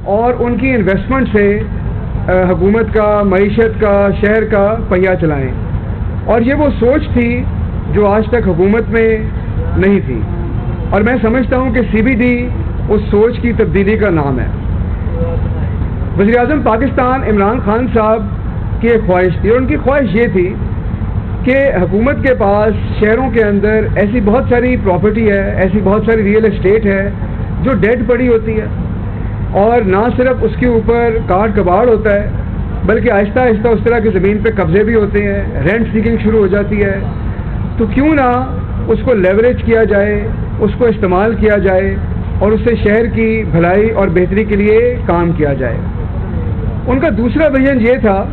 اور ان کی انویسٹمنٹ سے حکومت کا، معیشت کا، شہر کا پہیہ چلائیں. اور یہ وہ سوچ تھی جو آج تک حکومت میں نہیں تھی، اور میں سمجھتا ہوں کہ سی بی ڈی اس سوچ کی تبدیلی کا نام ہے. وزیر اعظم پاکستان عمران خان صاحب کی ایک خواہش تھی، اور ان کی خواہش یہ تھی کہ حکومت کے پاس شہروں کے اندر ایسی بہت ساری پراپرٹی ہے، ایسی بہت ساری ریئل اسٹیٹ ہے جو ڈیڈ پڑی ہوتی ہے، اور نہ صرف اس کے اوپر کاٹ کباڑ ہوتا ہے بلکہ آہستہ آہستہ اس طرح کی زمین پہ قبضے بھی ہوتے ہیں، رینٹ سیکنگ شروع ہو جاتی ہے. تو کیوں نہ اس کو لیوریج کیا جائے، اس کو استعمال کیا جائے اور اس سے شہر کی بھلائی اور بہتری کے لیے کام کیا جائے. ان کا دوسرا ویژن یہ تھا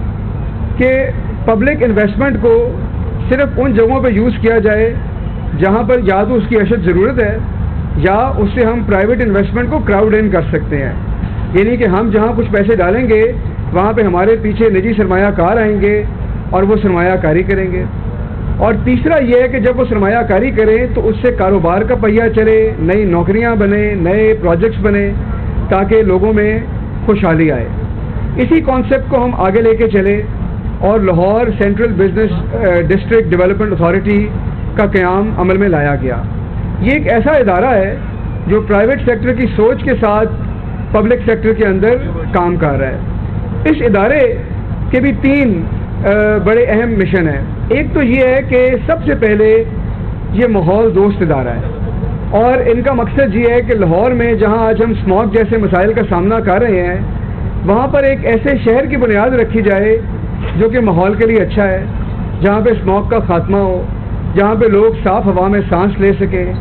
کہ پبلک انویسٹمنٹ کو صرف ان جگہوں پہ یوز کیا جائے جہاں پر یا تو اس کی اشد ضرورت ہے یا اس سے ہم پرائیویٹ انویسٹمنٹ کو کراؤڈ ان کر سکتے ہیں. یعنی کہ ہم جہاں کچھ پیسے ڈالیں گے وہاں پہ ہمارے پیچھے نجی سرمایہ کار آئیں گے اور وہ سرمایہ کاری کریں گے. اور تیسرا یہ ہے کہ جب وہ سرمایہ کاری کریں تو اس سے کاروبار کا پہیہ چلے، نئی نوکریاں بنیں، نئے پروجیکٹس بنیں تاکہ لوگوں میں خوشحالی آئے. اسی کانسیپٹ کو ہم آگے لے کے چلے اور Lahore central business district development authority کا قیام عمل میں لایا گیا. یہ ایک ایسا ادارہ ہے جو پرائیویٹ سیکٹر کی سوچ کے ساتھ پبلک سیکٹر کے اندر کام کر رہا ہے. اس ادارے کے بھی 3 بڑے اہم مشن ہیں. ایک تو یہ ہے کہ سب سے پہلے یہ ماحول دوست ادارہ ہے، اور ان کا مقصد یہ ہے کہ لاہور میں جہاں آج ہم اسموگ جیسے مسائل کا سامنا کر رہے ہیں وہاں پر ایک ایسے شہر کی بنیاد رکھی جائے جو کہ ماحول کے لیے اچھا ہے، جہاں پہ اسموگ کا خاتمہ ہو، جہاں پہ لوگ صاف ہوا میں سانس لے سکیں،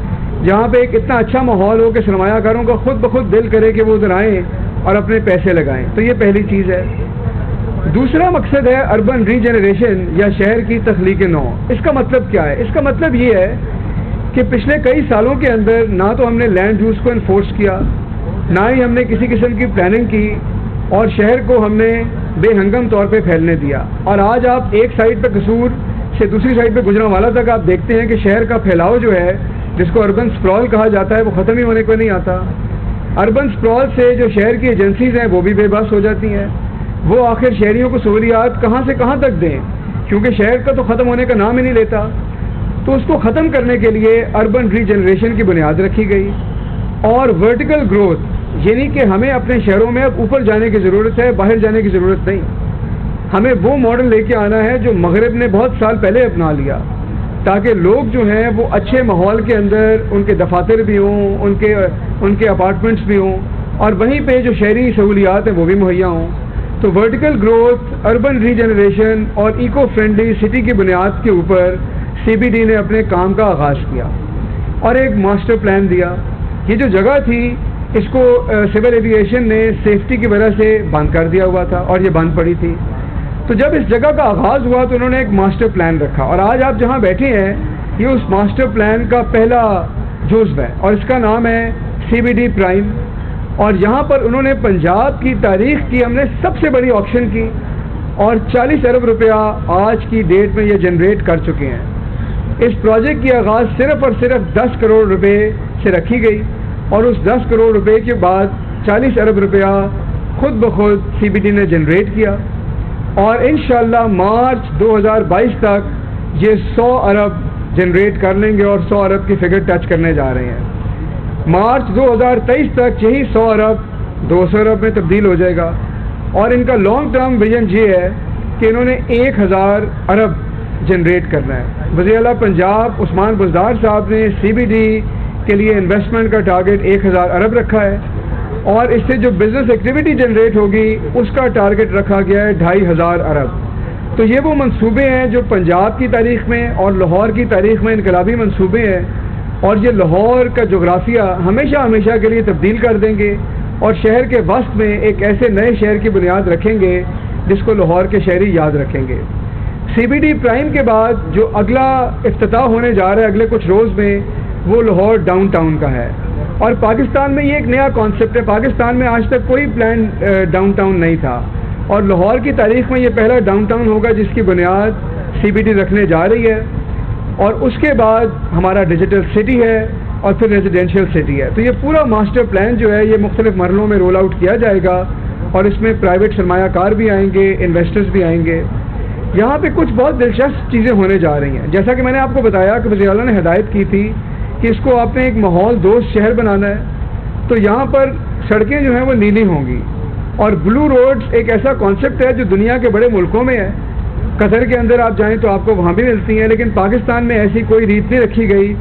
جہاں پہ ایک اتنا اچھا ماحول ہو کہ سرمایہ کاروں کا خود بخود دل کرے کہ وہ ادھر آئیں اور اپنے پیسے لگائیں. تو یہ پہلی چیز ہے. دوسرا مقصد ہے اربن ری جنریشن یا شہر کی تخلیق نو. اس کا مطلب کیا ہے؟ اس کا مطلب یہ ہے کہ پچھلے کئی سالوں کے اندر نہ تو ہم نے لینڈ یوز کو انفورس کیا، نہ ہی ہم نے کسی قسم کی پلاننگ کی، اور شہر کو ہم نے بے ہنگم طور پہ پھیلنے دیا. اور آج آپ ایک سائڈ پہ قصور سے دوسری سائڈ پہ گجرانوالہ تک آپ دیکھتے ہیں کہ شہر کا پھیلاؤ جو ہے جس کو اربن سپرال کہا جاتا ہے وہ ختم ہی ہونے کو نہیں آتا. اربن سپرال سے جو شہر کی ایجنسیز ہیں وہ بھی بے بس ہو جاتی ہیں. وہ آخر شہریوں کو سہولیات کہاں سے کہاں تک دیں، کیونکہ شہر کا تو ختم ہونے کا نام ہی نہیں لیتا. تو اس کو ختم کرنے کے لیے اربن ری جنریشن کی بنیاد رکھی گئی. اور ورٹیکل گروتھ، یعنی کہ ہمیں اپنے شہروں میں اب اوپر جانے کی ضرورت ہے، باہر جانے کی ضرورت نہیں. ہمیں وہ ماڈل لے کے آنا ہے جو مغرب نے بہت سال پہلے اپنا لیا، تاکہ لوگ جو ہیں وہ اچھے ماحول کے اندر، ان کے دفاتر بھی ہوں، ان کے اپارٹمنٹس بھی ہوں، اور وہیں پہ جو شہری سہولیات ہیں وہ بھی مہیا ہوں. تو ورٹیکل گروتھ، اربن ری جنریشن اور ایکو فرینڈلی سٹی کی بنیاد کے اوپر سی بی ڈی نے اپنے کام کا آغاز کیا اور ایک ماسٹر پلان دیا. یہ جو جگہ تھی اس کو سول ایویشن نے سیفٹی کی وجہ سے بند کر دیا ہوا تھا اور یہ بند پڑی تھی. تو جب اس جگہ کا آغاز ہوا تو انہوں نے ایک ماسٹر پلان رکھا، اور آج آپ جہاں بیٹھے ہیں یہ اس ماسٹر پلان کا پہلا جزو ہے، اور اس کا نام ہے سی بی ڈی پرائم. اور یہاں پر انہوں نے پنجاب کی تاریخ کی ہم نے سب سے بڑی آکشن کی، اور 40 ارب روپیہ آج کی ڈیٹ میں یہ جنریٹ کر چکے ہیں. اس پروجیکٹ کی آغاز صرف اور صرف 10 کروڑ روپے سے رکھی گئی، اور اس 10 کروڑ روپے کے بعد 40 ارب روپیہ خود بخود سی بی ڈی نے جنریٹ کیا. اور انشاءاللہ مارچ 2022 تک یہ 100 ارب جنریٹ کر لیں گے، اور 100 ارب کی فگر ٹچ کرنے جا رہے ہیں. مارچ 2023 تک یہی 100 ارب 200 ارب میں تبدیل ہو جائے گا. اور ان کا لانگ ٹرم ویژن یہ ہے کہ انہوں نے 1000 ارب جنریٹ کرنا ہے. وزیر اعلیٰ پنجاب عثمان بزدار صاحب نے سی بی ڈی کے لیے انویسٹمنٹ کا ٹارگٹ 1000 ارب رکھا ہے، اور اس سے جو بزنس ایکٹیویٹی جنریٹ ہوگی اس کا ٹارگٹ رکھا گیا ہے 2500 ارب. تو یہ وہ منصوبے ہیں جو پنجاب کی تاریخ میں اور لاہور کی تاریخ میں انقلابی منصوبے ہیں، اور یہ لاہور کا جغرافیہ ہمیشہ ہمیشہ کے لیے تبدیل کر دیں گے، اور شہر کے وسط میں ایک ایسے نئے شہر کی بنیاد رکھیں گے جس کو لاہور کے شہری یاد رکھیں گے. سی بی ڈی پرائم کے بعد جو اگلا افتتاح ہونے جا رہا ہے اگلے کچھ روز میں وہ لاہور ڈاؤن ٹاؤن کا ہے. اور پاکستان میں یہ ایک نیا کانسیپٹ ہے. پاکستان میں آج تک کوئی پلان ڈاؤن ٹاؤن نہیں تھا، اور لاہور کی تاریخ میں یہ پہلا ڈاؤن ٹاؤن ہوگا جس کی بنیاد سی بی ڈی رکھنے جا رہی ہے. اور اس کے بعد ہمارا ڈیجیٹل سٹی ہے، اور پھر ریزیڈینشیل سٹی ہے. تو یہ پورا ماسٹر پلان جو ہے یہ مختلف مرحلوں میں رول آؤٹ کیا جائے گا اور اس میں پرائیویٹ سرمایہ کار بھی آئیں گے, انویسٹرز بھی آئیں گے. یہاں پہ کچھ بہت دلچسپ چیزیں ہونے جا رہی ہیں. جیسا کہ میں نے آپ کو بتایا کہ وزیر اعلیٰ نے ہدایت کی تھی کہ اس کو آپ نے ایک ماحول دوست شہر بنانا ہے, تو یہاں پر سڑکیں جو ہیں وہ نیلی ہوں گی. اور بلو روڈز ایک ایسا کانسیپٹ ہے جو دنیا کے بڑے ملکوں میں ہے. قطر کے اندر آپ جائیں تو آپ کو وہاں بھی ملتی ہیں, لیکن پاکستان میں ایسی کوئی ریت نہیں رکھی گئی